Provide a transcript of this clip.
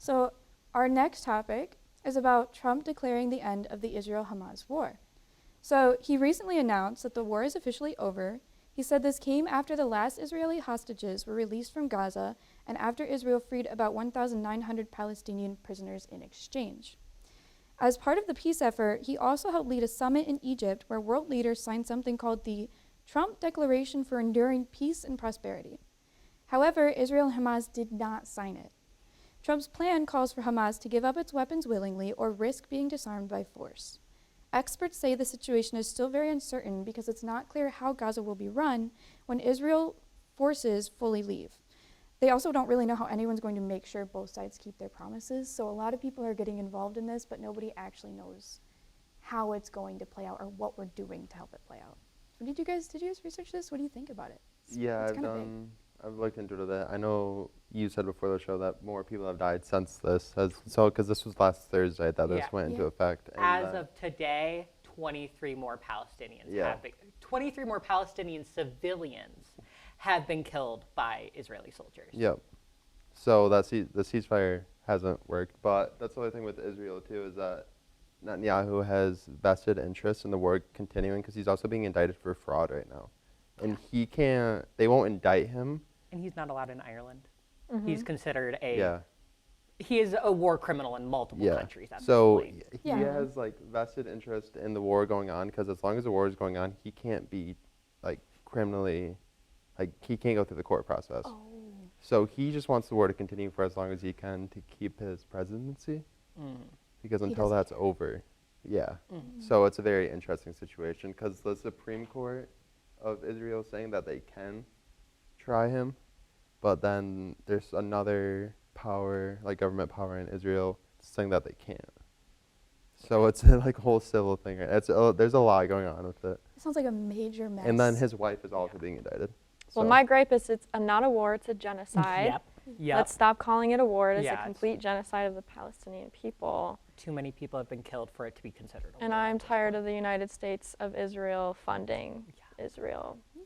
So our next topic is about Trump declaring the end of the Israel Hamas War. So he recently announced that the war is officially over. He said this came after the last Israeli hostages were released from Gaza and after Israel freed about 1,900 Palestinian prisoners in exchange. As part of the peace effort, he also helped lead a summit in Egypt where world leaders signed something called the Trump Declaration for Enduring Peace and Prosperity. However, Israel and Hamas did not sign it. Trump's plan calls for Hamas to give up its weapons willingly or risk being disarmed by force. Experts say the situation is still very uncertain because it's not clear how Gaza will be run when Israel forces fully leave. They also don't really know how anyone's going to make sure both sides keep their promises, so a lot of people are getting involved in this, but nobody actually knows how it's going to play out or what we're doing to help it play out. So did you guys research this? What do you think about it? I've looked into it a bit. I know you said before the show that more people have died since this, because this was last Thursday that this went into effect. And as of today, 23 more Palestinians have been, 23 more Palestinian civilians have been killed by Israeli soldiers. Yep. So the ceasefire hasn't worked, but that's the other thing with Israel too is that Netanyahu has vested interest in the war continuing because he's also being indicted for fraud right now. And they won't indict him. And he's not allowed in Ireland. Mm-hmm. He's considered he is a war criminal in multiple countries at this point. So he has vested interest in the war going on because as long as the war is going on, he can't be criminally, he can't go through the court process. Oh. So he just wants the war to continue for as long as he can to keep his presidency because until that's over, So it's a very interesting situation because the Supreme Court of Israel saying that they can try him, but then there's another power, government power in Israel, saying that they can't. So it's a whole civil thing. There's a lot going on with it. It sounds like a major mess. And then his wife is also being indicted. Well, my gripe is it's not a war, it's a genocide. Yep. Let's stop calling it a war. It is a complete genocide of the Palestinian people. Too many people have been killed for it to be considered a war. And I'm tired of the United States of Israel funding Israel.